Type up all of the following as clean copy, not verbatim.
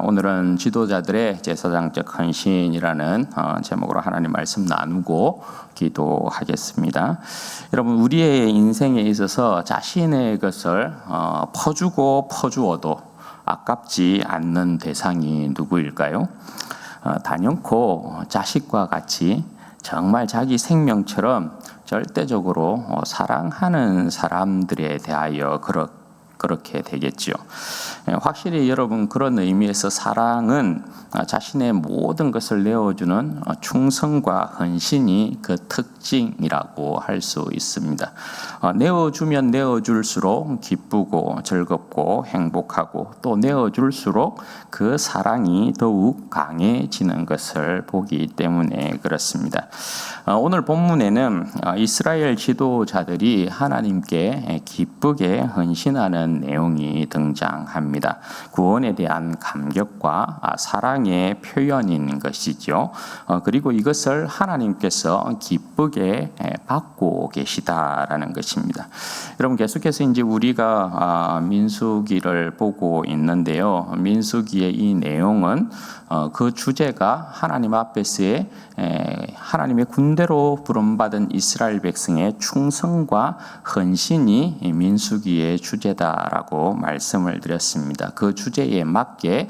오늘은 지도자들의 제사장적 헌신이라는 제목으로 하나님 말씀 나누고 기도하겠습니다. 여러분, 우리의 인생에 있어서 자신의 것을 퍼주고 퍼주어도 아깝지 않는 대상이 누구일까요? 단연코 자식과 같이 정말 자기 생명처럼 절대적으로 사랑하는 사람들에 대하여 그렇게 되겠죠. 확실히 여러분, 그런 의미에서 사랑은 자신의 모든 것을 내어주는 충성과 헌신이 그 특징이라고 할 수 있습니다. 내어주면 내어줄수록 기쁘고 즐겁고 행복하고, 또 내어줄수록 그 사랑이 더욱 강해지는 것을 보기 때문에 그렇습니다. 오늘 본문에는 이스라엘 지도자들이 하나님께 기쁘게 헌신하는 내용이 등장합니다. 구원에 대한 감격과 사랑의 표현인 것이죠. 그리고 이것을 하나님께서 기쁘게 받고 계시다라는 것입니다. 여러분, 계속해서 이제 우리가 민수기를 보고 있는데요. 민수기의 이 내용은 그 주제가 하나님 앞에서의 하나님의 군대로 부름받은 이스라엘 백성의 충성과 헌신이 민수기의 주제다라고 말씀을 드렸습니다. 그 주제에 맞게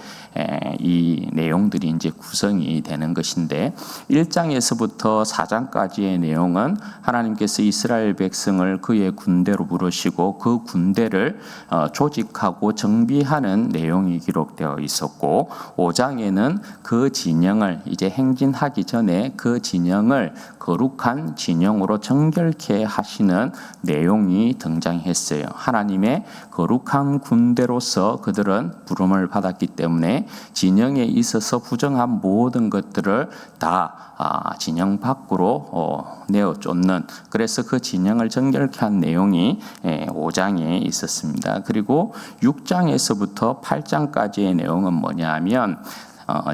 이 내용들이 이제 구성이 되는 것인데, 1장에서부터 4장까지의 내용은 하나님께서 이스라엘 백성을 그의 군대로 부르시고 그 군대를 조직하고 정비하는 내용이 기록되어 있었고, 5장에는 그 진영을 이제 행진하기 전에 그 진영을 거룩한 진영으로 정결케 하시는 내용이 등장했어요. 하나님의 거룩한 군대로서 그들은 부름을 받았기 때문에 진영에 있어서 부정한 모든 것들을 다 진영 밖으로 내어 쫓는, 그래서 그 진영을 정결케 한 내용이 5장에 있었습니다. 그리고 6장에서부터 8장까지의 내용은 뭐냐 하면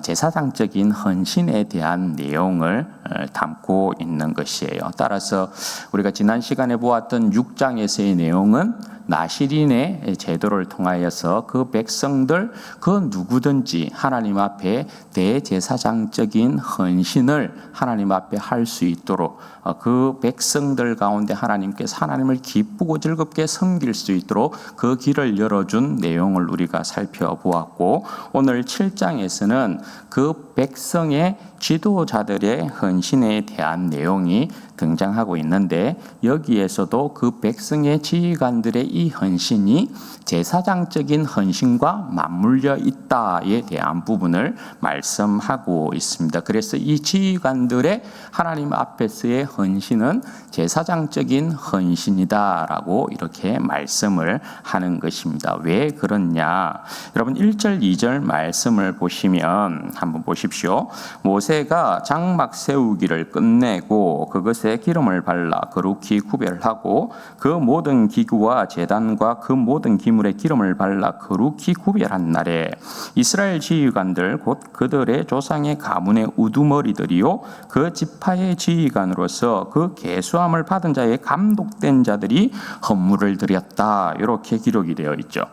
제사장적인 헌신에 대한 내용을 담고 있는 것이에요. 따라서 우리가 지난 시간에 보았던 6장에서의 내용은 나시린의 제도를 통하여서 그 백성들 그 누구든지 하나님 앞에 대제사장적인 헌신을 하나님 앞에 할 수 있도록, 그 백성들 가운데 하나님께서 하나님을 기쁘고 즐겁게 섬길 수 있도록 그 길을 열어준 내용을 우리가 살펴보았고, 오늘 7장에서는 그 백성의 지도자들의 헌신에 대한 내용이 등장하고 있는데, 여기에서도 그 백성의 지휘관들의 이 헌신이 제사장적인 헌신과 맞물려 있다에 대한 부분을 말씀하고 있습니다. 그래서 이 지휘관들의 하나님 앞에서의 헌신은 제사장적인 헌신이다라고 이렇게 말씀을 하는 것입니다. 왜 그렇냐? 여러분, 1절 2절 말씀을 보시면 한번 보십시오. 모세가 장막 세우기를 끝내고 그것에 기름을 발라 거룩히 구별하고 그 모든 기구와 제단과 그 모든 기물에 기름을 발라 거룩히 구별한 날에 이스라엘 지휘관들 곧 그들의 조상의 가문의 우두머리들이요 그 지파의 지휘관으로서 그 계수함을 받은 자의 감독된 자들이 헌물을 드렸다, 이렇게 기록이 되어 있죠.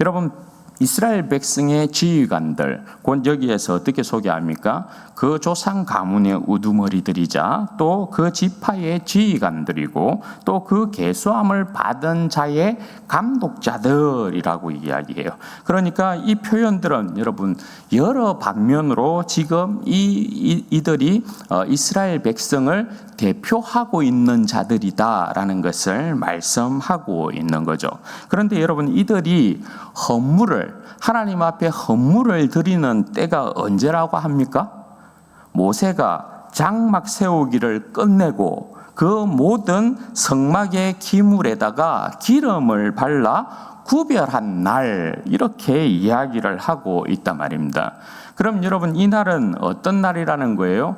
여러분, 이스라엘 백성의 지휘관들, 곧 여기에서 어떻게 소개합니까? 그 조상 가문의 우두머리들이자 또 그 지파의 지휘관들이고 또 그 계수함을 받은 자의 감독자들이라고 이야기해요. 그러니까 이 표현들은 여러분 여러 방면으로 지금 이들이 이스라엘 백성을 대표하고 있는 자들이다라는 것을 말씀하고 있는 거죠. 그런데 여러분, 이들이 하나님 앞에 헌물을 드리는 때가 언제라고 합니까? 모세가 장막 세우기를 끝내고 그 모든 성막의 기물에다가 기름을 발라 구별한 날, 이렇게 이야기를 하고 있단 말입니다. 그럼 여러분, 이 날은 어떤 날이라는 거예요?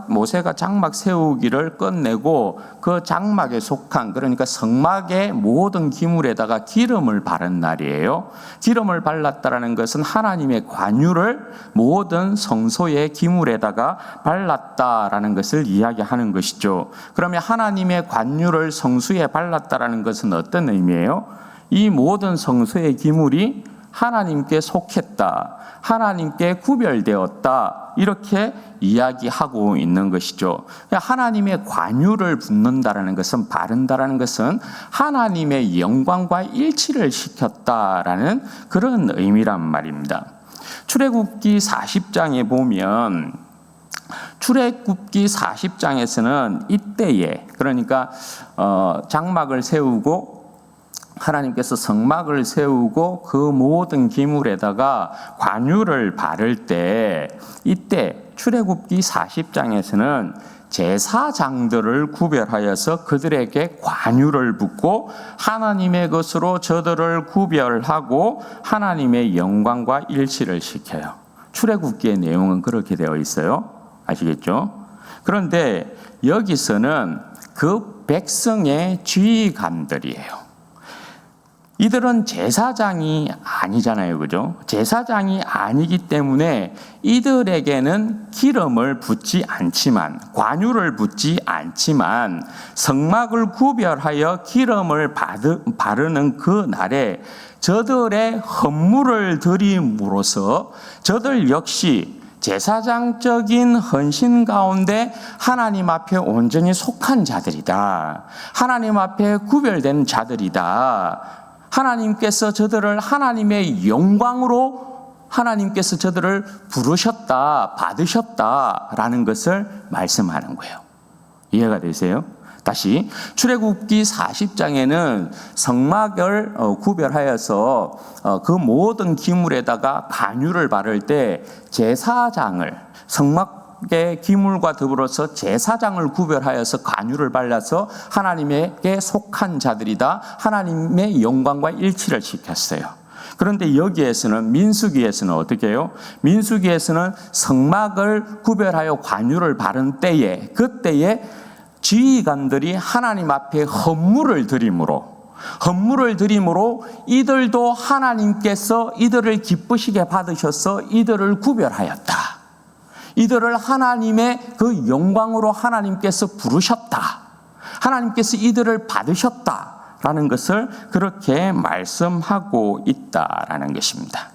모세가 장막 세우기를 끝내고 그 장막에 속한, 그러니까 성막의 모든 기물에다가 기름을 바른 날이에요. 기름을 발랐다라는 것은 하나님의 관유를 모든 성소의 기물에다가 발랐다라는 것을 이야기하는 것이죠. 그러면 하나님의 관유를 성수에 발랐다라는 것은 어떤 의미예요? 이 모든 성소의 기물이 하나님께 속했다, 하나님께 구별되었다, 이렇게 이야기하고 있는 것이죠. 하나님의 관유를 붙는다라는 것은, 바른다라는 것은 하나님의 영광과 일치를 시켰다라는 그런 의미란 말입니다. 출애굽기 40장에 보면, 출애굽기 40장에서는 이때에, 그러니까 장막을 세우고 하나님께서 성막을 세우고 그 모든 기물에다가 관유를 바를 때, 이때 출애굽기 40장에서는 제사장들을 구별하여서 그들에게 관유를 붓고 하나님의 것으로 저들을 구별하고 하나님의 영광과 일치를 시켜요. 출애굽기의 내용은 그렇게 되어 있어요. 아시겠죠? 그런데 여기서는 그 백성의 지휘관들이에요. 이들은 제사장이 아니잖아요, 그죠? 제사장이 아니기 때문에 이들에게는 기름을 붓지 않지만, 관유를 붓지 않지만, 성막을 구별하여 기름을 바르는 그 날에 저들의 헌물을 드림으로써 저들 역시 제사장적인 헌신 가운데 하나님 앞에 온전히 속한 자들이다, 하나님 앞에 구별된 자들이다, 하나님께서 저들을 하나님의 영광으로 하나님께서 저들을 부르셨다, 받으셨다라는 것을 말씀하는 거예요. 이해가 되세요? 다시 출애굽기 40장에는 성막을 구별하여서 그 모든 기물에다가 관유를 바를 때 제사장을, 성막의 기물과 더불어서 제사장을 구별하여서 관유를 발라서 하나님에게 속한 자들이다, 하나님의 영광과 일치를 시켰어요. 그런데 여기에서는, 민수기에서는 어떻게 해요? 민수기에서는 성막을 구별하여 관유를 바른 때에, 그때에 지휘관들이 하나님 앞에 헌물을 드림으로 이들도 하나님께서 이들을 기쁘시게 받으셔서 이들을 구별하였다, 이들을 하나님의 그 영광으로 하나님께서 부르셨다, 하나님께서 이들을 받으셨다라는 것을 그렇게 말씀하고 있다라는 것입니다.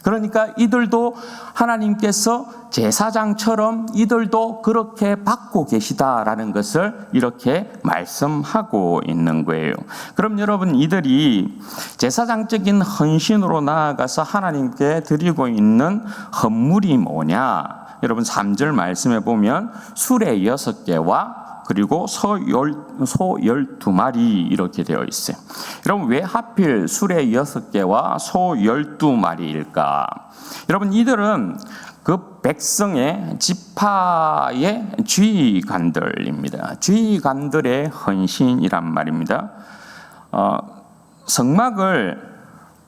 그러니까 이들도 하나님께서 제사장처럼 이들도 그렇게 받고 계시다라는 것을 이렇게 말씀하고 있는 거예요. 그럼 여러분, 이들이 제사장적인 헌신으로 나아가서 하나님께 드리고 있는 헌물이 뭐냐? 여러분 3절 말씀에 보면 수레 6개와 그리고 소 12마리 이렇게 되어 있어요. 여러분, 왜 하필 수레 6개와 소 12마리일까? 여러분, 이들은 그 백성의 지파의 지휘관들입니다. 지휘관들의 헌신이란 말입니다. 성막을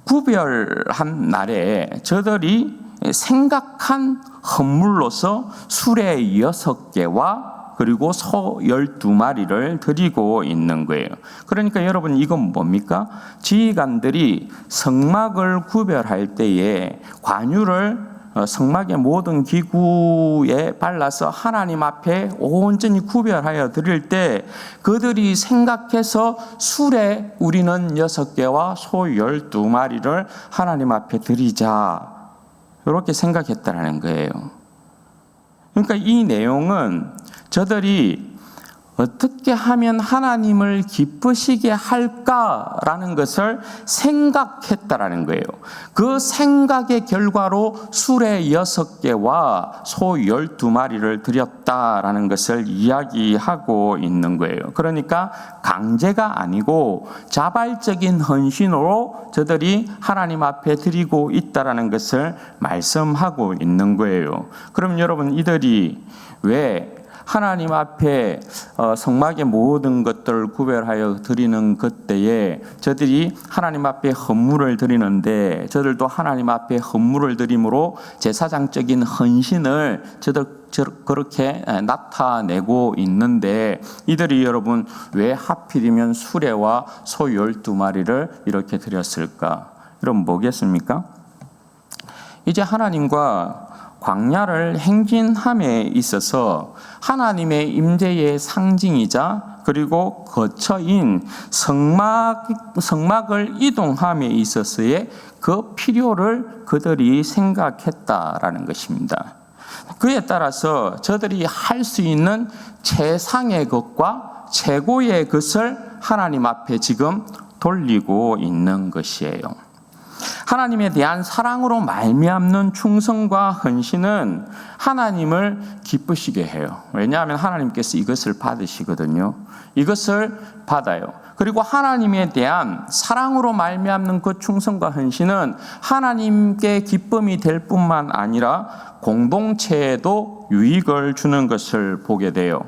구별한 날에 저들이 생각한 헌물로서 수레 6개와 그리고 소 12마리를 드리고 있는 거예요. 그러니까 여러분, 이건 뭡니까? 지휘관들이 성막을 구별할 때에 관유를 성막의 모든 기구에 발라서 하나님 앞에 온전히 구별하여 드릴 때 그들이 생각해서 수레 우리는 6개와 소 12마리를 하나님 앞에 드리자, 이렇게 생각했다는 거예요. 그러니까 이 내용은 저들이 어떻게 하면 하나님을 기쁘시게 할까라는 것을 생각했다라는 거예요. 그 생각의 결과로 수레 6개와 소 12마리를 드렸다라는 것을 이야기하고 있는 거예요. 그러니까 강제가 아니고 자발적인 헌신으로 저들이 하나님 앞에 드리고 있다라는 것을 말씀하고 있는 거예요. 그럼 여러분, 이들이 왜 하나님 앞에 성막의 모든 것들을 구별하여 드리는 그때에 저들이 하나님 앞에 헌물을 드리는데, 저들도 하나님 앞에 헌물을 드림으로 제사장적인 헌신을 저들 그렇게 나타내고 있는데, 이들이 여러분 왜 하필이면 수레와 소 12마리를 이렇게 드렸을까? 여러분, 뭐겠습니까? 이제 하나님과 광야를 행진함에 있어서 하나님의 임재의 상징이자 그리고 거처인 성막을 이동함에 있어서의 그 필요를 그들이 생각했다라는 것입니다. 그에 따라서 저들이 할 수 있는 최상의 것과 최고의 것을 하나님 앞에 지금 돌리고 있는 것이에요. 하나님에 대한 사랑으로 말미암는 충성과 헌신은 하나님을 기쁘시게 해요. 왜냐하면 하나님께서 이것을 받으시거든요. 이것을 받아요. 그리고 하나님에 대한 사랑으로 말미암는 그 충성과 헌신은 하나님께 기쁨이 될 뿐만 아니라 공동체에도 유익을 주는 것을 보게 돼요.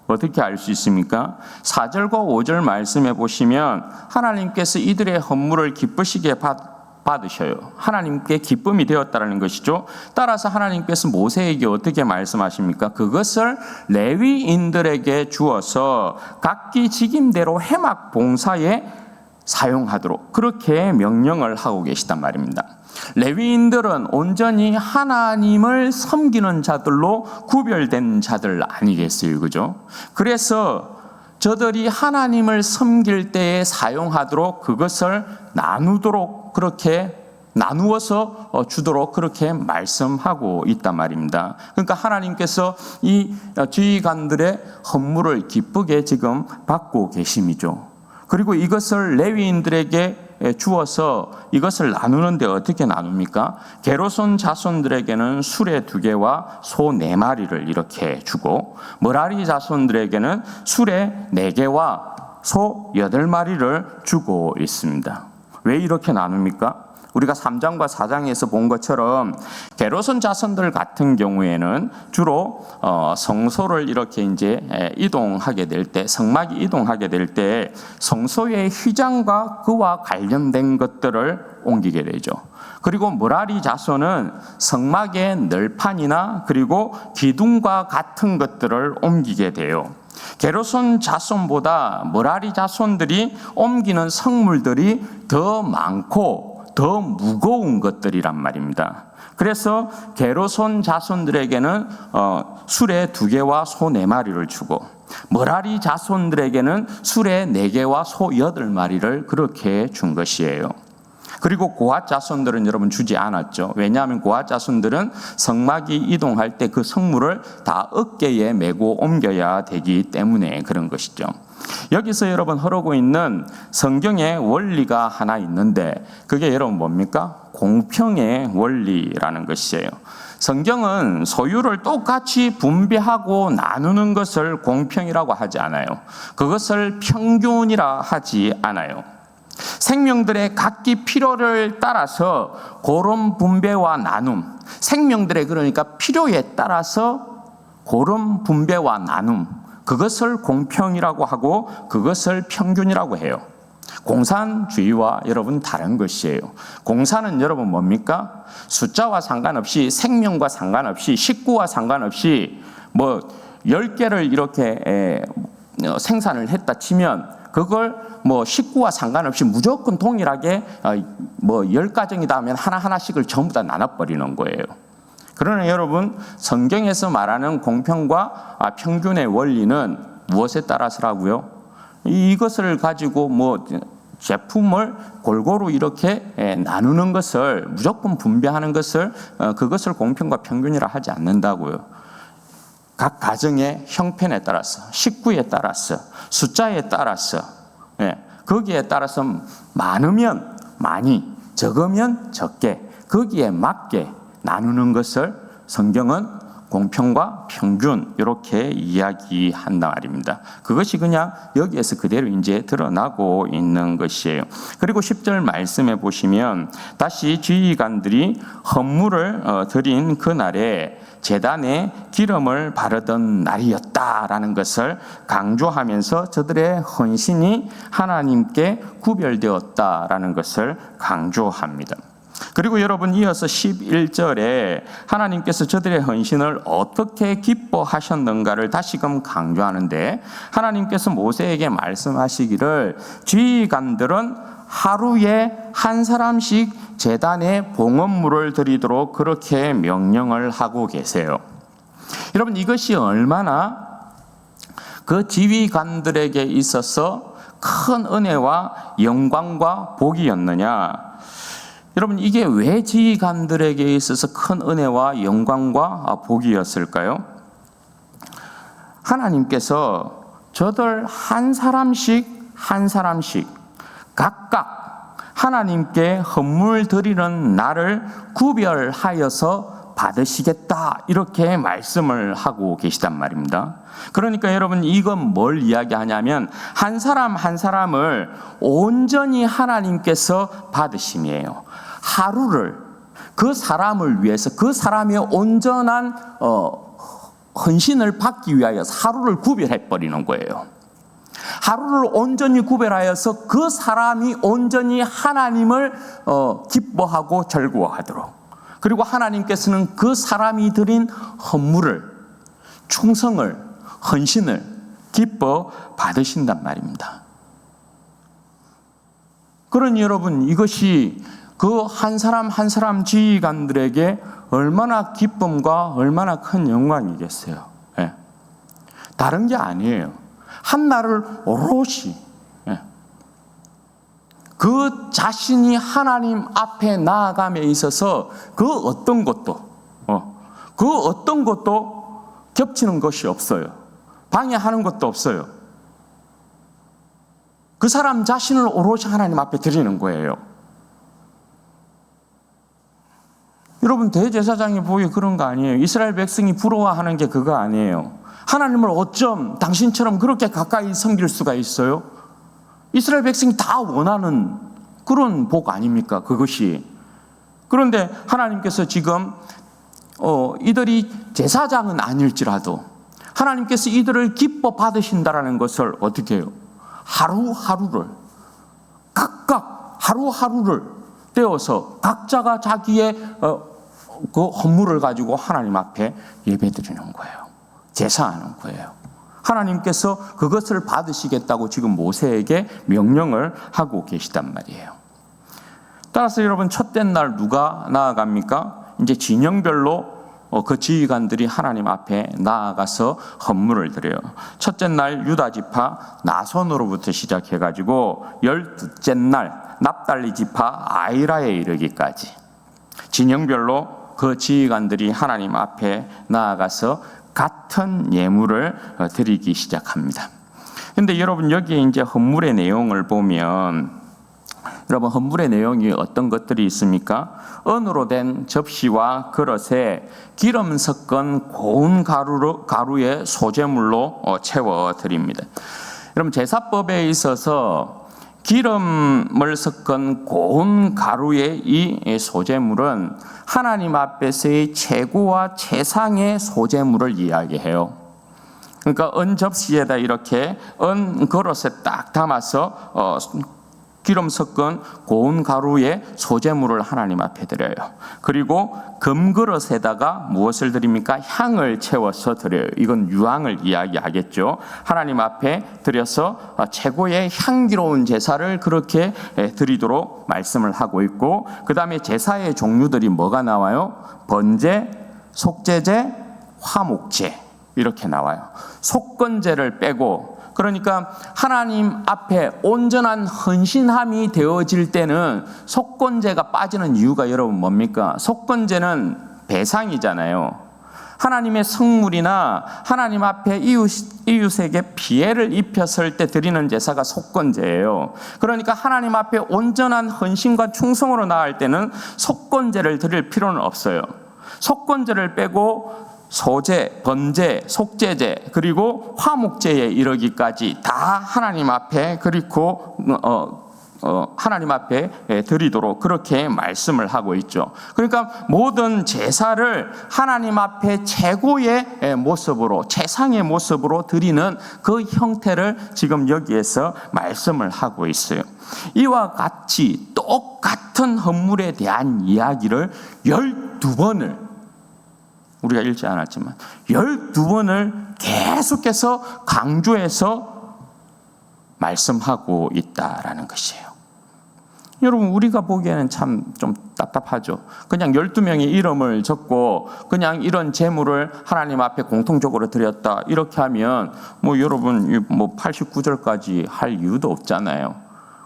어떻게 알 수 있습니까? 4절과 5절 말씀해 보시면 하나님께서 이들의 헌물을 기쁘시게 받으셔요. 하나님께 기쁨이 되었다는 것이죠. 따라서 하나님께서 모세에게 어떻게 말씀하십니까? 그것을 레위인들에게 주어서 각기 직임대로 해막 봉사에 사용하도록 그렇게 명령을 하고 계시단 말입니다. 레위인들은 온전히 하나님을 섬기는 자들로 구별된 자들 아니겠어요, 그죠? 그래서 저들이 하나님을 섬길 때에 사용하도록 그것을 나누도록 그렇게 나누어서 주도록 그렇게 말씀하고 있단 말입니다. 그러니까 하나님께서 이 지휘관들의 헌물을 기쁘게 지금 받고 계심이죠. 그리고 이것을 레위인들에게 주어서 이것을 나누는데 어떻게 나눕니까? 게르손 자손들에게는 수레 2개와 소 4마리를 이렇게 주고 므라리 자손들에게는 수레 4개와 소 8마리를 주고 있습니다. 왜 이렇게 나눕니까? 우리가 3장과 4장에서 본 것처럼 게르손 자손들 같은 경우에는 주로 성소를 이렇게 이제 이동하게 될 때, 성막이 이동하게 될 때 성소의 휘장과 그와 관련된 것들을 옮기게 되죠. 그리고 므라리 자손은 성막의 널판이나 그리고 기둥과 같은 것들을 옮기게 돼요. 게르손 자손보다 므라리 자손들이 옮기는 성물들이 더 많고 더 무거운 것들이란 말입니다. 그래서 게르손 자손들에게는 수레 2개와 소 4마리를 주고 므라리 자손들에게는 수레 4개와 소 8마리를 그렇게 준 것이에요. 그리고 고핫 자손들은 여러분 주지 않았죠. 왜냐하면 고핫 자손들은 성막이 이동할 때 그 성물을 다 어깨에 메고 옮겨야 되기 때문에 그런 것이죠. 여기서 여러분 흐르고 있는 성경의 원리가 하나 있는데 그게 여러분 뭡니까? 공평의 원리라는 것이에요. 성경은 소유를 똑같이 분배하고 나누는 것을 공평이라고 하지 않아요. 그것을 평균이라 하지 않아요. 생명들의 각기 필요를 따라서 그런 분배와 나눔, 생명들의 그러니까 필요에 따라서 그런 분배와 나눔, 그것을 공평이라고 하고 그것을 평균이라고 해요. 공산주의와 여러분 다른 것이에요. 공산은 여러분 뭡니까? 숫자와 상관없이 생명과 상관없이 식구와 상관없이 뭐 10개를 이렇게 생산을 했다 치면 그걸 뭐 식구와 상관없이 무조건 동일하게 뭐 10가정이다 하면 하나하나씩을 전부 다 나눠버리는 거예요. 그러나 여러분 성경에서 말하는 공평과 평균의 원리는 무엇에 따라서라고요? 이것을 가지고 뭐 제품을 골고루 이렇게 나누는 것을 무조건 분배하는 것을 그것을 공평과 평균이라 하지 않는다고요. 각 가정의 형편에 따라서 식구에 따라서 숫자에 따라서 거기에 따라서 많으면 많이 적으면 적게 거기에 맞게 나누는 것을 성경은 공평과 평균 이렇게 이야기한단 말입니다. 그것이 그냥 여기에서 그대로 이제 드러나고 있는 것이에요. 그리고 10절 말씀해 보시면 다시 지휘관들이 헌물을 드린 그날에 제단에 기름을 바르던 날이었다라는 것을 강조하면서 저들의 헌신이 하나님께 구별되었다라는 것을 강조합니다. 그리고 여러분 이어서 11절에 하나님께서 저들의 헌신을 어떻게 기뻐하셨는가를 다시금 강조하는데 하나님께서 모세에게 말씀하시기를 지휘관들은 하루에 한 사람씩 제단에 봉헌물을 드리도록 그렇게 명령을 하고 계세요. 여러분 이것이 얼마나 그 지휘관들에게 있어서 큰 은혜와 영광과 복이었느냐? 여러분, 이게 왜 지휘관들에게 있어서 큰 은혜와 영광과 복이었을까요? 하나님께서 저들 한 사람씩 각각 하나님께 헌물 드리는 날을 구별하여서 받으시겠다, 이렇게 말씀을 하고 계시단 말입니다. 그러니까 여러분, 이건 뭘 이야기하냐면 한 사람 한 사람을 온전히 하나님께서 받으심이에요. 하루를 그 사람을 위해서, 그 사람의 온전한 헌신을 받기 위하여 하루를 구별해 버리는 거예요. 하루를 온전히 구별하여서 그 사람이 온전히 하나님을 기뻐하고 즐거워하도록, 그리고 하나님께서는 그 사람이 드린 헌물을, 충성을, 헌신을 기뻐 받으신단 말입니다. 그러니 여러분, 이것이 그 한 사람 한 사람 지휘관들에게 얼마나 기쁨과 얼마나 큰 영광이겠어요. 예. 다른 게 아니에요. 한 날을 오롯이, 그 자신이 하나님 앞에 나아감에 있어서 그 어떤 것도 겹치는 것이 없어요. 방해하는 것도 없어요. 그 사람 자신을 오롯이 하나님 앞에 드리는 거예요. 여러분, 대제사장이 보기 그런 거 아니에요. 이스라엘 백성이 부러워하는 게 그거 아니에요. 하나님을 어쩜 당신처럼 그렇게 가까이 섬길 수가 있어요? 이스라엘 백성이 다 원하는 그런 복 아닙니까? 그것이. 그런데 하나님께서 지금 이들이 제사장은 아닐지라도 하나님께서 이들을 기뻐 받으신다라는 것을 어떻게 해요? 하루하루를, 각각 하루하루를 떼어서 각자가 자기의 그 헌물을 가지고 하나님 앞에 예배드리는 거예요. 제사하는 거예요. 하나님께서 그것을 받으시겠다고 지금 모세에게 명령을 하고 계시단 말이에요. 따라서 여러분, 첫째 날 누가 나아갑니까? 이제 진영별로 그 지휘관들이 하나님 앞에 나아가서 헌물을 드려요. 첫째 날 유다 지파 나손으로부터 시작해가지고 12째 날 납달리 지파 아이라에 이르기까지 진영별로 그 지휘관들이 하나님 앞에 나아가서 같은 예물을 드리기 시작합니다. 그런데 여러분, 여기에 이제 헌물의 내용을 보면, 여러분, 헌물의 내용이 어떤 것들이 있습니까? 은으로 된 접시와 그릇에 기름 섞은 고운 가루의 소재물로 채워 드립니다. 여러분, 제사법에 있어서 기름을 섞은 고운 가루의 이 소재물은 하나님 앞에서의 최고와 최상의 소재물을 이야기해요. 그러니까 은 접시에다 이렇게 은 그릇에 딱 담아서 기름 섞은 고운 가루의 소재물을 하나님 앞에 드려요. 그리고 금그릇에다가 무엇을 드립니까? 향을 채워서 드려요. 이건 유황을 이야기하겠죠. 하나님 앞에 드려서 최고의 향기로운 제사를 그렇게 드리도록 말씀을 하고 있고, 그 다음에 제사의 종류들이 뭐가 나와요? 번제, 속제제, 화목제, 이렇게 나와요. 속건제를 빼고, 그러니까 하나님 앞에 온전한 헌신함이 되어질 때는 속건제가 빠지는 이유가 여러분 뭡니까? 속건제는 배상이잖아요. 하나님의 성물이나 하나님 앞에 이웃에게 피해를 입혔을 때 드리는 제사가 속건제예요. 그러니까 하나님 앞에 온전한 헌신과 충성으로 나아갈 때는 속건제를 드릴 필요는 없어요. 속건제를 빼고 소제, 번제, 속제제, 그리고 화목제에 이르기까지 다 하나님 앞에, 그리고 하나님 앞에 드리도록 그렇게 말씀을 하고 있죠. 그러니까 모든 제사를 하나님 앞에 최고의 모습으로, 최상의 모습으로 드리는 그 형태를 지금 여기에서 말씀을 하고 있어요. 이와 같이 똑같은 헌물에 대한 이야기를 12번을 우리가 읽지 않았지만 12번을 계속해서 강조해서 말씀하고 있다라는 것이에요. 여러분 우리가 보기에는 참 좀 답답하죠. 그냥 12명의 이름을 적고 그냥 이런 제물을 하나님 앞에 공통적으로 드렸다 이렇게 하면 뭐 여러분 뭐 89절까지 할 이유도 없잖아요.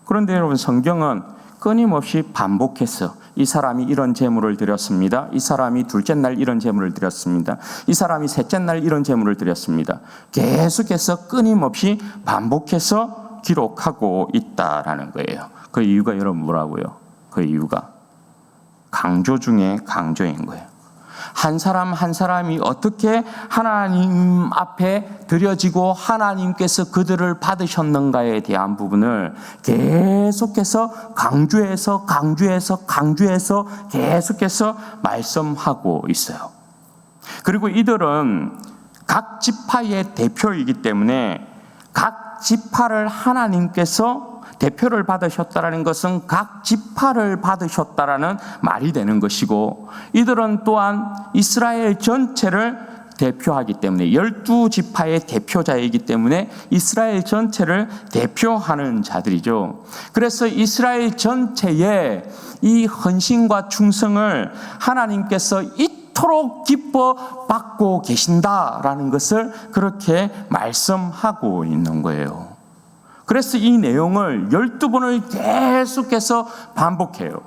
그런데 여러분 성경은 끊임없이 반복해서 이 사람이 이런 제물을 드렸습니다. 이 사람이 둘째 날 이런 제물을 드렸습니다. 이 사람이 셋째 날 이런 제물을 드렸습니다. 계속해서 끊임없이 반복해서 기록하고 있다라는 거예요. 그 이유가 여러분 뭐라고요? 그 이유가 강조 중에 강조인 거예요. 한 사람 한 사람이 어떻게 하나님 앞에 드려지고 하나님께서 그들을 받으셨는가에 대한 부분을 계속해서 강조해서 계속해서 말씀하고 있어요. 그리고 이들은 각 지파의 대표이기 때문에 각 지파를 하나님께서 대표를 받으셨다라는 것은 각 지파를 받으셨다라는 말이 되는 것이고, 이들은 또한 이스라엘 전체를 대표하기 때문에 12지파의 대표자이기 때문에 이스라엘 전체를 대표하는 자들이죠. 그래서 이스라엘 전체의 이 헌신과 충성을 하나님께서 이토록 기뻐 받고 계신다라는 것을 그렇게 말씀하고 있는 거예요. 그래서 이 내용을 12번을 계속해서 반복해요.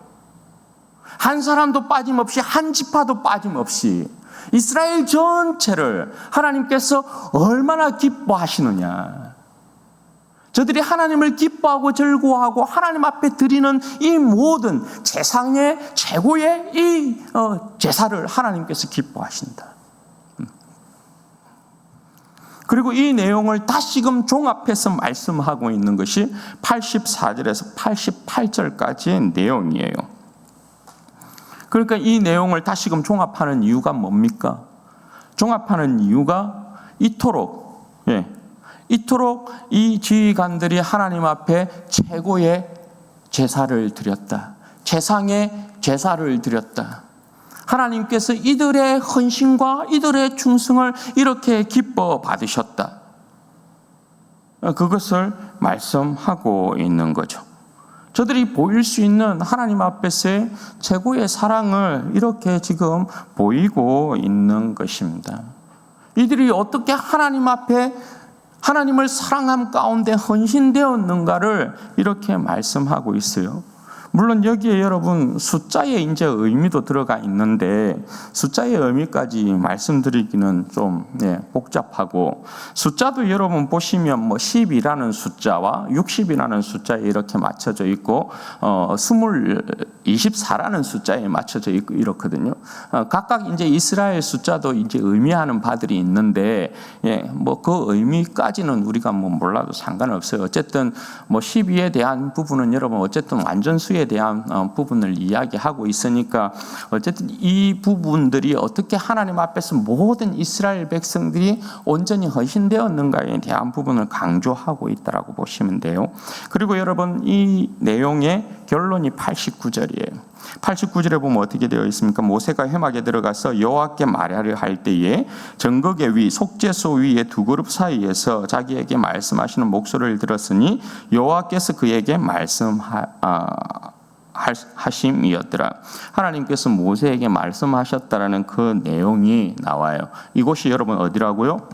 한 사람도 빠짐없이, 한 지파도 빠짐없이 이스라엘 전체를 하나님께서 얼마나 기뻐하시느냐. 저들이 하나님을 기뻐하고 즐거워하고 하나님 앞에 드리는 이 모든 세상의 최고의 이 제사를 하나님께서 기뻐하신다. 그리고 이 내용을 다시금 종합해서 말씀하고 있는 것이 84절에서 88절까지의 내용이에요. 그러니까 이 내용을 다시금 종합하는 이유가 뭡니까? 종합하는 이유가 이토록 이 지휘관들이 하나님 앞에 최고의 제사를 드렸다. 최상의 제사를 드렸다. 하나님께서 이들의 헌신과 이들의 충성을 이렇게 기뻐 받으셨다. 그것을 말씀하고 있는 거죠. 저들이 보일 수 있는 하나님 앞에서의 최고의 사랑을 이렇게 지금 보이고 있는 것입니다. 이들이 어떻게 하나님 앞에 하나님을 사랑함 가운데 헌신되었는가를 이렇게 말씀하고 있어요. 물론 여기에 여러분 숫자의 이제 의미도 들어가 있는데 숫자의 의미까지 말씀드리기는 좀 복잡하고, 숫자도 여러분 보시면 뭐 10이라는 숫자와 60이라는 숫자에 이렇게 맞춰져 있고 24라는 숫자에 맞춰져 있고 이렇거든요. 각각 이제 이스라엘 숫자도 이제 의미하는 바들이 있는데 뭐 그 의미까지는 우리가 뭐 몰라도 상관없어요. 어쨌든 뭐 12에 대한 부분은 여러분 어쨌든 완전수에 대한 부분을 이야기하고 있으니까 어쨌든 이 부분들이 어떻게 하나님 앞에서 모든 이스라엘 백성들이 온전히 헌신되었는가에 대한 부분을 강조하고 있다라고 보시면 돼요. 그리고 여러분 이 내용의 결론이 89절이에요. 89절에 보면 어떻게 되어 있습니까? 모세가 회막에 들어가서 여호와께 말하려 할 때에 정극의 위 속죄소 위에 두 그룹 사이에서 자기에게 말씀하시는 목소리를 들었으니 여호와께서 그에게 하심이었더라. 하나님께서 모세에게 말씀하셨다라는 그 내용이 나와요. 이곳이 여러분 어디라고요?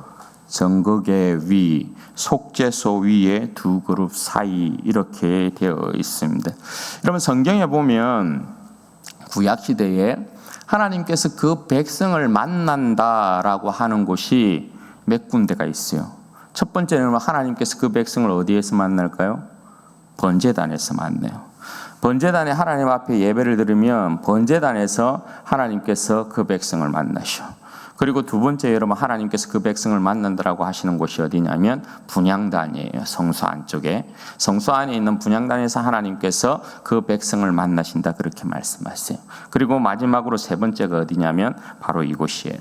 정극의 위, 속죄소 위에 두 그룹 사이 이렇게 되어 있습니다. 여러분 성경에 보면 구약시대에 하나님께서 그 백성을 만난다라고 하는 곳이 몇 군데가 있어요. 첫 번째는 하나님께서 그 백성을 어디에서 만날까요? 번제단에서 만나요. 번제단에 하나님 앞에 예배를 드리면 번제단에서 하나님께서 그 백성을 만나셔. 그리고 두 번째 여러분 하나님께서 그 백성을 만난다라고 하시는 곳이 어디냐면 분향단이에요. 성소 안쪽에. 성소 안에 있는 분향단에서 하나님께서 그 백성을 만나신다 그렇게 말씀하세요. 그리고 마지막으로 세 번째가 어디냐면 바로 이곳이에요.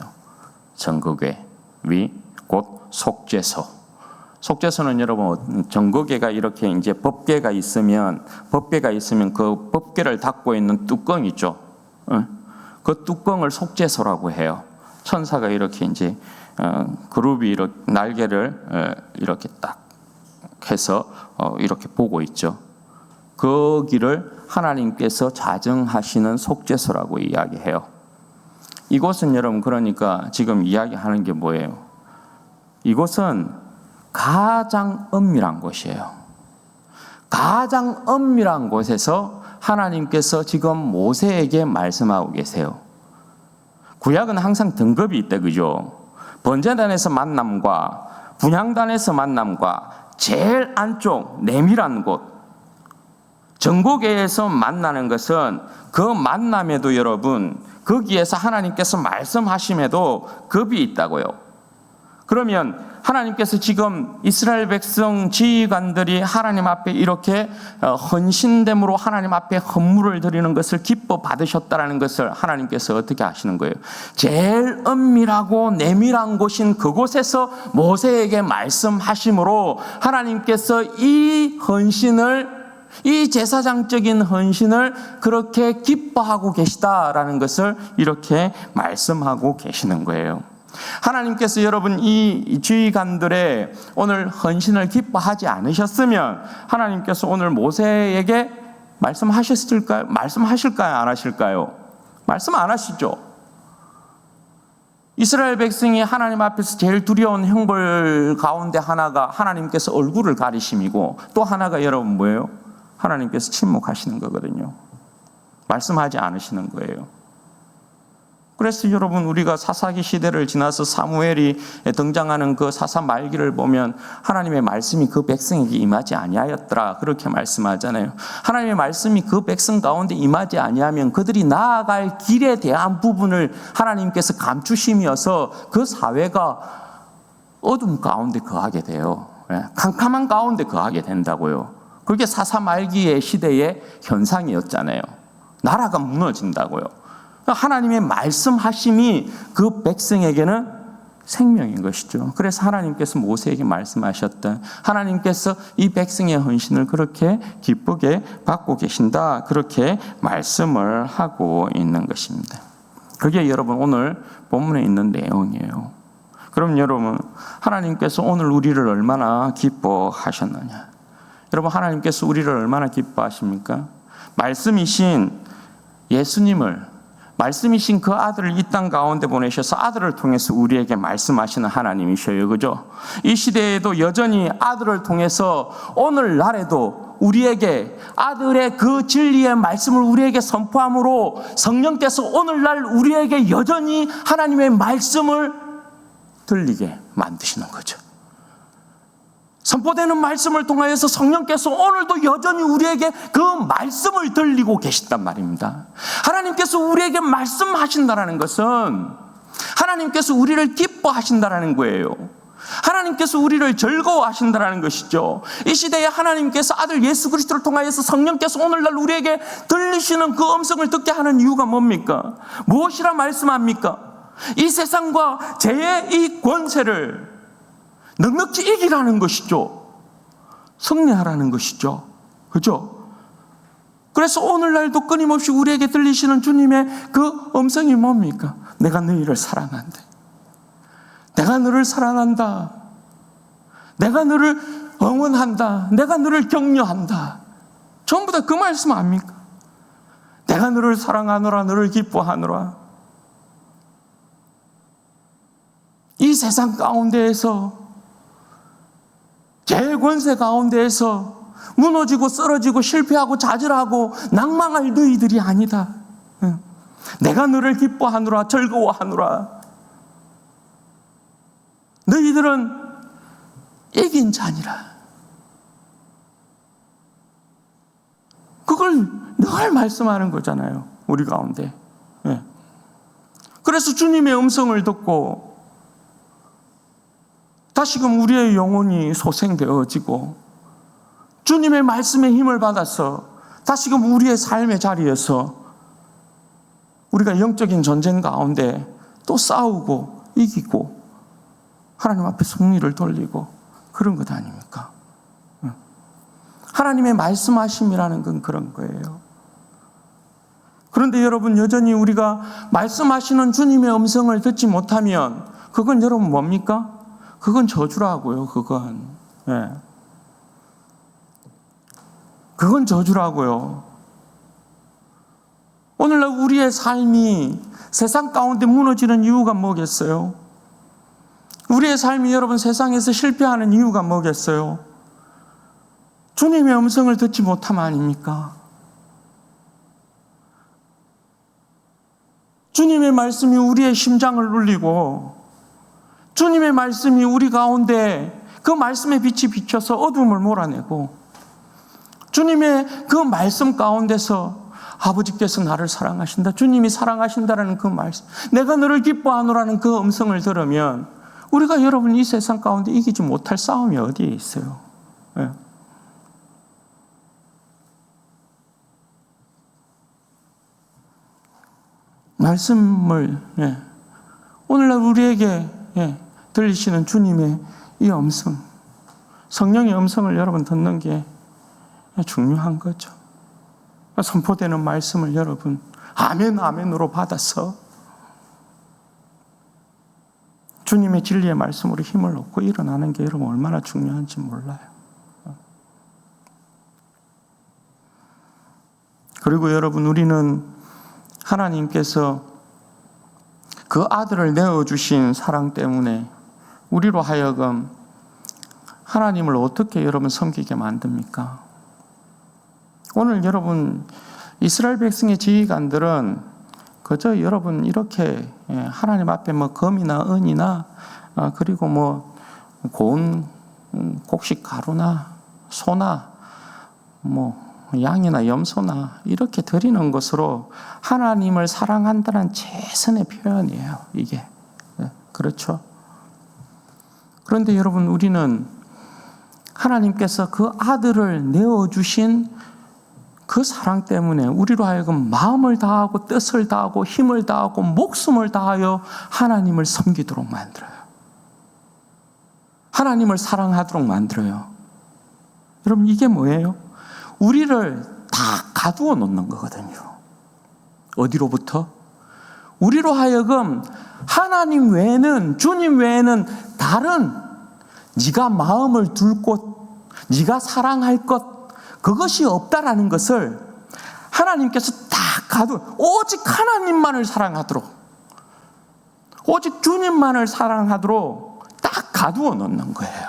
정극궤 위 곧 속죄소. 속죄소는 여러분 정극궤가 이렇게 이제 법궤가 있으면 그 법궤를 닫고 있는 뚜껑 있죠. 그 뚜껑을 속죄소라고 해요. 천사가 이렇게 이제 그룹이 이렇게 날개를 이렇게 딱 해서 이렇게 보고 있죠. 거기를 하나님께서 자정하시는 속죄소라고 이야기해요. 이곳은 여러분 그러니까 지금 이야기하는 게 뭐예요? 이곳은 가장 엄밀한 곳이에요. 가장 엄밀한 곳에서 하나님께서 지금 모세에게 말씀하고 계세요. 구약은 항상 등급이 있대, 그죠? 번제단에서 만남과 분향단에서 만남과 제일 안쪽 내밀한 곳, 정보계에서 만나는 것은 그 만남에도 여러분 거기에서 하나님께서 말씀하심에도 급이 있다고요. 그러면 하나님께서 지금 이스라엘 백성 지휘관들이 하나님 앞에 이렇게 헌신됨으로 하나님 앞에 헌물을 드리는 것을 기뻐 받으셨다는 것을 하나님께서 어떻게 하시는 거예요? 제일 은밀하고 내밀한 곳인 그곳에서 모세에게 말씀하심으로 하나님께서 이 헌신을, 이 제사장적인 헌신을 그렇게 기뻐하고 계시다라는 것을 이렇게 말씀하고 계시는 거예요. 하나님께서 여러분 이 지휘관들의 오늘 헌신을 기뻐하지 않으셨으면 하나님께서 오늘 모세에게 말씀하실까요? 안 하실까요? 말씀 안 하시죠. 이스라엘 백성이 하나님 앞에서 제일 두려운 형벌 가운데 하나가 하나님께서 얼굴을 가리심이고, 또 하나가 여러분 뭐예요? 하나님께서 침묵하시는 거거든요. 말씀하지 않으시는 거예요. 그래서 여러분 우리가 사사기 시대를 지나서 사무엘이 등장하는 그 사사 말기를 보면 하나님의 말씀이 그 백성에게 임하지 아니하였더라 그렇게 말씀하잖아요. 하나님의 말씀이 그 백성 가운데 임하지 아니하면 그들이 나아갈 길에 대한 부분을 하나님께서 감추심이어서 그 사회가 어둠 가운데 거하게 돼요. 캄캄한 가운데 거하게 된다고요. 그게 사사 말기의 시대의 현상이었잖아요. 나라가 무너진다고요. 하나님의 말씀하심이 그 백성에게는 생명인 것이죠. 그래서 하나님께서 모세에게 말씀하셨다. 하나님께서 이 백성의 헌신을 그렇게 기쁘게 받고 계신다. 그렇게 말씀을 하고 있는 것입니다. 그게 여러분 오늘 본문에 있는 내용이에요. 그럼 여러분 하나님께서 오늘 우리를 얼마나 기뻐하셨느냐? 여러분 하나님께서 우리를 얼마나 기뻐하십니까? 말씀이신 예수님을, 말씀이신 그 아들을 이 땅 가운데 보내셔서 아들을 통해서 우리에게 말씀하시는 하나님이셔요. 그죠? 이 시대에도 여전히 아들을 통해서 오늘날에도 우리에게 아들의 그 진리의 말씀을 우리에게 선포함으로 성령께서 오늘날 우리에게 여전히 하나님의 말씀을 들리게 만드시는 거죠. 선포되는 말씀을 통하여서 성령께서 오늘도 여전히 우리에게 그 말씀을 들리고 계신단 말입니다. 하나님께서 우리에게 말씀하신다는 것은 하나님께서 우리를 기뻐하신다는 거예요. 하나님께서 우리를 즐거워하신다는 것이죠. 이 시대에 하나님께서 아들 예수 그리스도를 통하여서 성령께서 오늘날 우리에게 들리시는 그 음성을 듣게 하는 이유가 뭡니까? 무엇이라 말씀합니까? 이 세상과 죄의 이 권세를 넉넉히 이기라는 것이죠. 승리하라는 것이죠. 그죠? 그래서 오늘날도 끊임없이 우리에게 들리시는 주님의 그 음성이 뭡니까? 내가 너희를 사랑한다. 내가 너를 사랑한다. 내가 너를 응원한다. 내가 너를 격려한다. 전부 다 그 말씀 아닙니까? 내가 너를 사랑하노라, 너를 기뻐하노라. 이 세상 가운데에서, 죄의 권세 가운데에서 무너지고 쓰러지고 실패하고 좌절하고 낭망할 너희들이 아니다. 내가 너를 기뻐하노라, 즐거워하노라. 너희들은 이긴 자니라. 그걸 늘 말씀하는 거잖아요, 우리 가운데. 그래서 주님의 음성을 듣고 다시금 우리의 영혼이 소생되어지고 주님의 말씀에 힘을 받아서 다시금 우리의 삶의 자리에서 우리가 영적인 전쟁 가운데 또 싸우고 이기고 하나님 앞에 승리를 돌리고 그런 것 아닙니까? 하나님의 말씀하심이라는 건 그런 거예요. 그런데 여러분 여전히 우리가 말씀하시는 주님의 음성을 듣지 못하면 그건 여러분 뭡니까? 그건 저주라고요. 그건. 그건 저주라고요. 오늘날 우리의 삶이 세상 가운데 무너지는 이유가 뭐겠어요? 우리의 삶이 여러분 세상에서 실패하는 이유가 뭐겠어요? 주님의 음성을 듣지 못함 아닙니까? 주님의 말씀이 우리의 심장을 울리고 주님의 말씀이 우리 가운데 그 말씀의 빛이 비춰서 어둠을 몰아내고 주님의 그 말씀 가운데서 아버지께서 나를 사랑하신다, 주님이 사랑하신다라는 그 말씀, 내가 너를 기뻐하노라는 그 음성을 들으면 우리가 여러분 이 세상 가운데 이기지 못할 싸움이 어디에 있어요? 네. 말씀을 오늘날 우리에게 들리시는 주님의 이 음성, 성령의 음성을 여러분 듣는 게 중요한 거죠. 선포되는 말씀을 여러분 아멘 아멘으로 받아서 주님의 진리의 말씀으로 힘을 얻고 일어나는 게 여러분 얼마나 중요한지 몰라요. 그리고 여러분 우리는 하나님께서 그 아들을 내어주신 사랑 때문에 우리로 하여금 하나님을 어떻게 여러분 섬기게 만듭니까? 오늘 여러분 이스라엘 백성의 지휘관들은 그저 여러분 이렇게 하나님 앞에 뭐 금이나 은이나 그리고 뭐 고운 곡식 가루나 소나 뭐 양이나 염소나 이렇게 드리는 것으로 하나님을 사랑한다는 최선의 표현이에요. 이게 그렇죠. 그런데 여러분 우리는 하나님께서 그 아들을 내어주신 그 사랑 때문에 우리로 하여금 마음을 다하고 뜻을 다하고 힘을 다하고 목숨을 다하여 하나님을 섬기도록 만들어요. 하나님을 사랑하도록 만들어요. 여러분 이게 뭐예요? 우리를 다 가두어 놓는 거거든요. 어디로부터? 우리로 하여금 하나님 외에는, 주님 외에는 다른 네가 마음을 둘 곳, 네가 사랑할 것, 그것이 없다라는 것을 하나님께서 다 오직 하나님만을 사랑하도록, 오직 주님만을 사랑하도록 딱 가두어 놓는 거예요.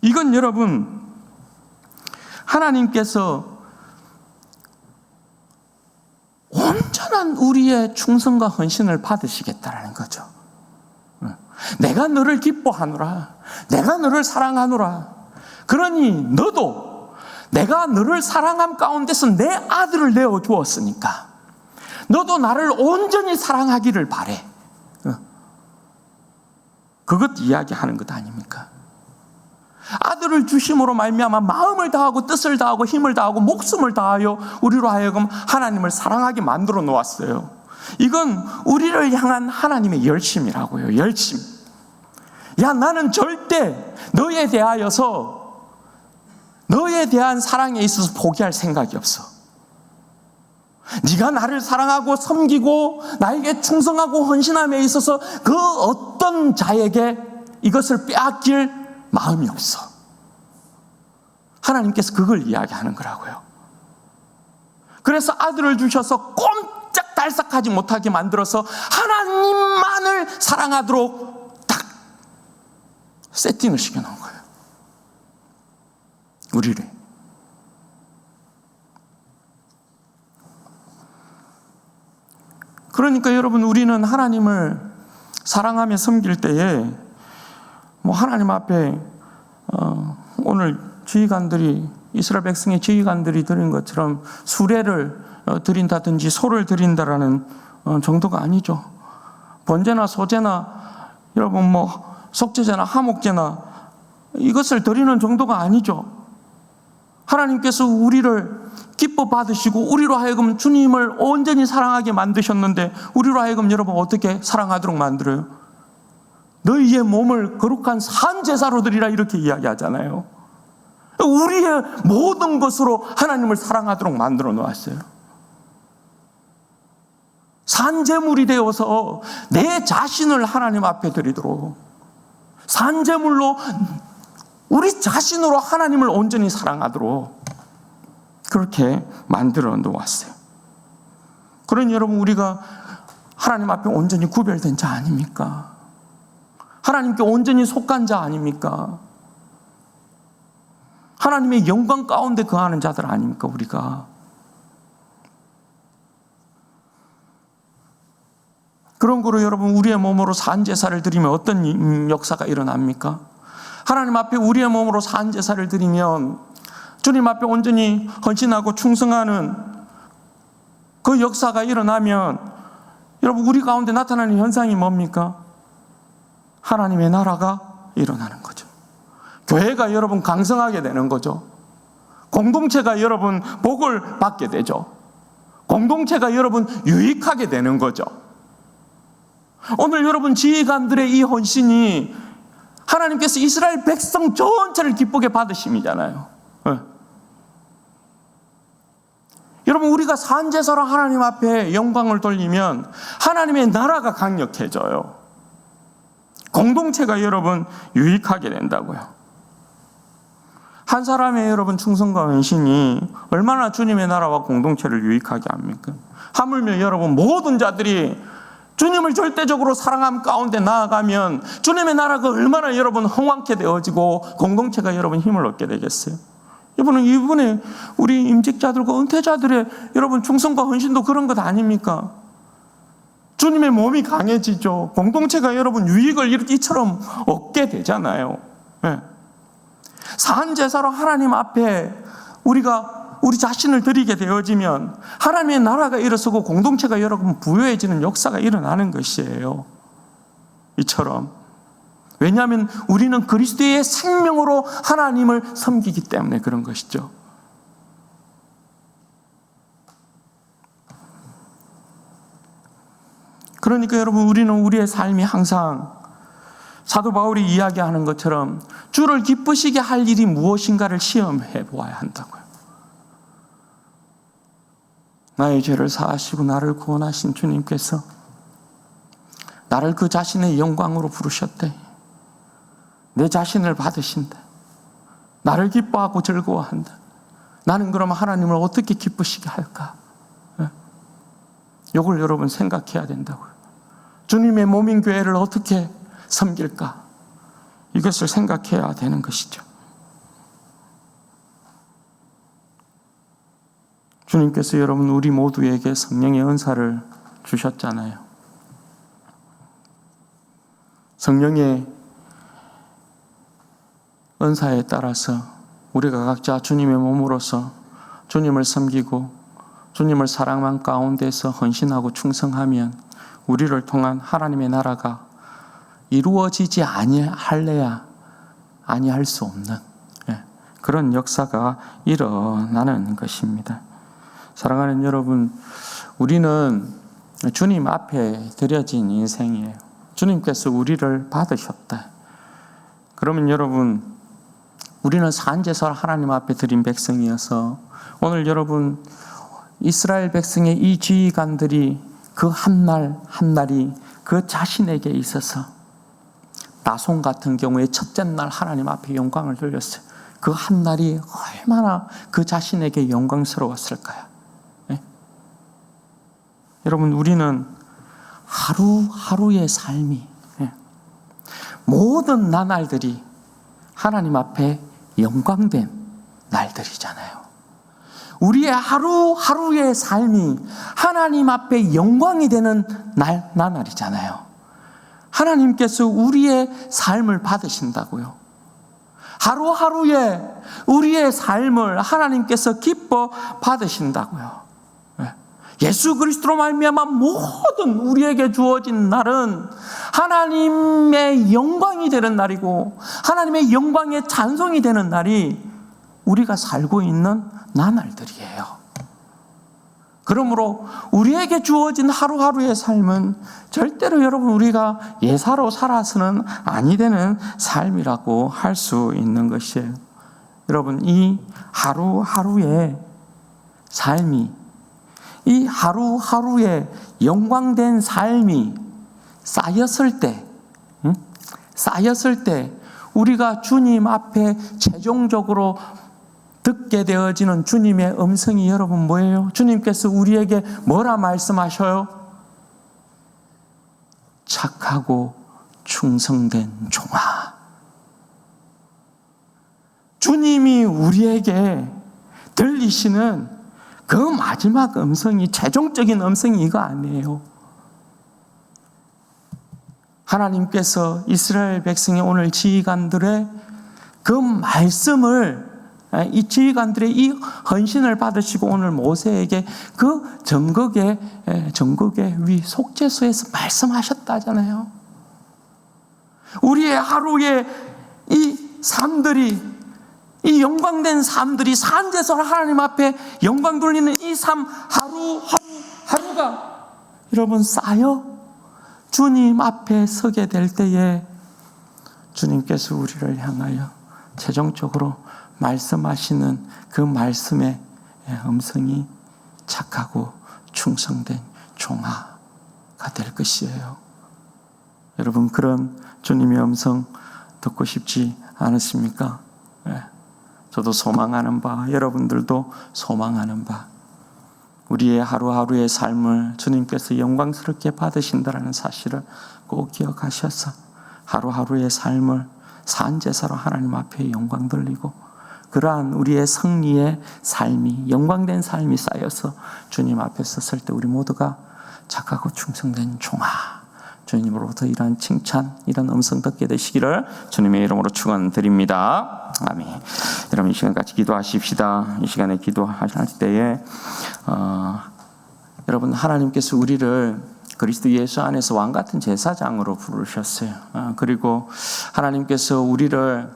이건 여러분 하나님께서 온전한 우리의 충성과 헌신을 받으시겠다라는 거죠. 내가 너를 기뻐하노라, 내가 너를 사랑하노라. 그러니 너도 내가 너를 사랑함 가운데서 내 아들을 내어 주었으니까 너도 나를 온전히 사랑하기를 바래. 그것 이야기하는 것 아닙니까? 아들을 주심으로 말미암아 마음을 다하고 뜻을 다하고 힘을 다하고 목숨을 다하여 우리로 하여금 하나님을 사랑하게 만들어 놓았어요. 이건 우리를 향한 하나님의 열심이라고요. 열심. 야, 나는 절대 너에 대하여서 너에 대한 사랑에 있어서 포기할 생각이 없어. 네가 나를 사랑하고 섬기고 나에게 충성하고 헌신함에 있어서 그 어떤 자에게 이것을 빼앗길 마음이 없어. 하나님께서 그걸 이야기하는 거라고요. 그래서 아들을 주셔서 꼼짝달싹하지 못하게 만들어서 하나님만을 사랑하도록 딱 세팅을 시켜놓은 거예요. 우리를. 그러니까 여러분 우리는 하나님을 사랑하며 섬길 때에 뭐 하나님 앞에 오늘 지휘관들이 이스라엘 백성의 지휘관들이 드린 것처럼 수레를 드린다든지 소를 드린다라는 정도가 아니죠. 번제나 소제나 여러분 뭐 속죄제나 화목제나 이것을 드리는 정도가 아니죠. 하나님께서 우리를 기뻐 받으시고 우리로 하여금 주님을 온전히 사랑하게 만드셨는데 우리로 하여금 여러분 어떻게 사랑하도록 만들어요? 너희의 몸을 거룩한 산제사로 드리라 이렇게 이야기하잖아요. 우리의 모든 것으로 하나님을 사랑하도록 만들어 놓았어요. 산제물이 되어서 내 자신을 하나님 앞에 드리도록 산제물로 우리 자신으로 하나님을 온전히 사랑하도록 그렇게 만들어 놓았어요. 그러니 여러분, 우리가 하나님 앞에 온전히 구별된 자 아닙니까? 하나님께 온전히 속한 자 아닙니까? 하나님의 영광 가운데 거하는 자들 아닙니까, 우리가? 그런 거로 여러분, 우리의 몸으로 산제사를 드리면 어떤 역사가 일어납니까? 하나님 앞에 우리의 몸으로 산제사를 드리면 주님 앞에 온전히 헌신하고 충성하는 그 역사가 일어나면 여러분, 우리 가운데 나타나는 현상이 뭡니까? 하나님의 나라가 일어나는 거죠. 교회가 여러분 강성하게 되는 거죠. 공동체가 여러분 복을 받게 되죠. 공동체가 여러분 유익하게 되는 거죠. 오늘 여러분 지휘관들의 이 헌신이 하나님께서 이스라엘 백성 전체를 기쁘게 받으심이잖아요. 네. 여러분, 우리가 산제사로 하나님 앞에 영광을 돌리면 하나님의 나라가 강력해져요. 공동체가 여러분 유익하게 된다고요. 한 사람의 여러분 충성과 헌신이 얼마나 주님의 나라와 공동체를 유익하게 합니까? 하물며 여러분 모든 자들이 주님을 절대적으로 사랑함 가운데 나아가면 주님의 나라가 얼마나 여러분 흥왕케 되어지고 공동체가 여러분 힘을 얻게 되겠어요? 이번에 우리 임직자들과 은퇴자들의 여러분 충성과 헌신도 그런 것 아닙니까? 주님의 몸이 강해지죠. 공동체가 여러분 유익을 이처럼 얻게 되잖아요. 네. 산제사로 하나님 앞에 우리가 우리 자신을 드리게 되어지면 하나님의 나라가 일어서고 공동체가 여러분 부유해지는 역사가 일어나는 것이에요. 이처럼. 왜냐하면 우리는 그리스도의 생명으로 하나님을 섬기기 때문에 그런 것이죠. 그러니까 여러분, 우리는 우리의 삶이 항상 사도 바울이 이야기하는 것처럼 주를 기쁘시게 할 일이 무엇인가를 시험해 보아야 한다고요. 나의 죄를 사하시고 나를 구원하신 주님께서 나를 그 자신의 영광으로 부르셨대. 내 자신을 받으신다. 나를 기뻐하고 즐거워한다. 나는 그럼 하나님을 어떻게 기쁘시게 할까? 이걸 여러분 생각해야 된다고요. 주님의 몸인 교회를 어떻게 섬길까? 이것을 생각해야 되는 것이죠. 주님께서 여러분 우리 모두에게 성령의 은사를 주셨잖아요. 성령의 은사에 따라서 우리가 각자 주님의 몸으로서 주님을 섬기고 주님을 사랑한 가운데서 헌신하고 충성하면 우리를 통한 하나님의 나라가 이루어지지 아니할 수 없는 그런 역사가 일어나는 것입니다. 사랑하는 여러분, 우리는 주님 앞에 드려진 인생이에요. 주님께서 우리를 받으셨다. 그러면 여러분, 우리는 산제사를 하나님 앞에 드린 백성이어서 오늘 여러분 이스라엘 백성의 이 지휘관들이 그 한 날 한 날이 그 자신에게 있어서 나손 같은 경우에 첫째 날 하나님 앞에 영광을 돌렸어요. 그 한 날이 얼마나 그 자신에게 영광스러웠을까요? 네? 여러분, 우리는 하루하루의 삶이 모든 나날들이 하나님 앞에 영광된 날들이잖아요. 우리의 하루하루의 삶이 하나님 앞에 영광이 되는 나날이잖아요. 하나님께서 우리의 삶을 받으신다고요. 하루하루의 우리의 삶을 하나님께서 기뻐 받으신다고요. 예수 그리스도로 말미암아 모든 우리에게 주어진 날은 하나님의 영광이 되는 날이고 하나님의 영광의 찬송이 되는 날이 우리가 살고 있는 나날들이에요. 그러므로 우리에게 주어진 하루하루의 삶은 절대로 여러분 우리가 예사로 살아서는 아니 되는 삶이라고 할 수 있는 것이에요. 여러분, 이 하루하루의 삶이, 이 하루하루의 영광된 삶이 쌓였을 때 우리가 주님 앞에 최종적으로 듣게 되어지는 주님의 음성이 여러분 뭐예요? 주님께서 우리에게 뭐라 말씀하셔요? 착하고 충성된 종아. 주님이 우리에게 들리시는 그 마지막 음성이, 최종적인 음성이 이거 아니에요. 하나님께서 이스라엘 백성의 오늘 지휘관들의 그 말씀을, 이 지휘관들의 이 헌신을 받으시고 오늘 모세에게 그 정극의 위 속죄소에서 말씀하셨다잖아요. 우리의 하루의 이 삶들이, 이 영광된 삶들이, 산제서 하나님 앞에 영광 돌리는 이 삶 하루가 여러분 쌓여 주님 앞에 서게 될 때에 주님께서 우리를 향하여 최종적으로 말씀하시는 그 말씀의 음성이 착하고 충성된 종아가 될 것이에요. 여러분, 그런 주님의 음성 듣고 싶지 않으십니까? 저도 소망하는 바, 여러분들도 소망하는 바, 우리의 하루하루의 삶을 주님께서 영광스럽게 받으신다는 사실을 꼭 기억하셔서 하루하루의 삶을 산제사로 하나님 앞에 영광 돌리고, 그러한 우리의 승리의 삶이, 영광된 삶이 쌓여서 주님 앞에 섰을 때 우리 모두가 착하고 충성된 종아, 주님으로부터 이러한 칭찬, 이런 음성 듣게 되시기를 주님의 이름으로 축원드립니다. 아멘. 여러분, 이 시간 같이 기도하십시다. 이 시간에 기도하실 때에 여러분, 하나님께서 우리를 그리스도 예수 안에서 왕같은 제사장으로 부르셨어요. 그리고 하나님께서 우리를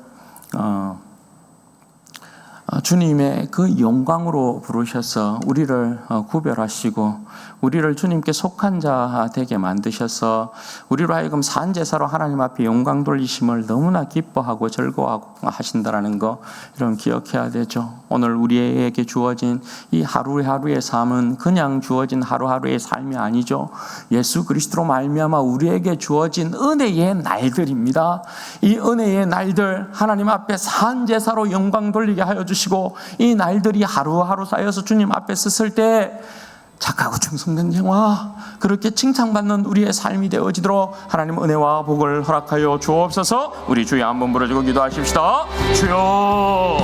주님의 그 영광으로 부르셔서 우리를 구별하시고 우리를 주님께 속한 자 되게 만드셔서 우리로 하여금 산제사로 하나님 앞에 영광 돌리심을 너무나 기뻐하고 즐거워하고 하신다라는 거 여러분 기억해야 되죠. 오늘 우리에게 주어진 이 하루하루의 삶은 그냥 주어진 하루하루의 삶이 아니죠. 예수 그리스도로 말미암아 우리에게 주어진 은혜의 날들입니다. 이 은혜의 날들, 하나님 앞에 산제사로 영광 돌리게 하여 주시고, 이 날들이 하루하루 쌓여서 주님 앞에 섰을 때 착하고 충성된 종아, 그렇게 칭찬받는 우리의 삶이 되어지도록 하나님 은혜와 복을 허락하여 주옵소서. 우리 주여 한번 부르짖고 기도하십시다. 주여.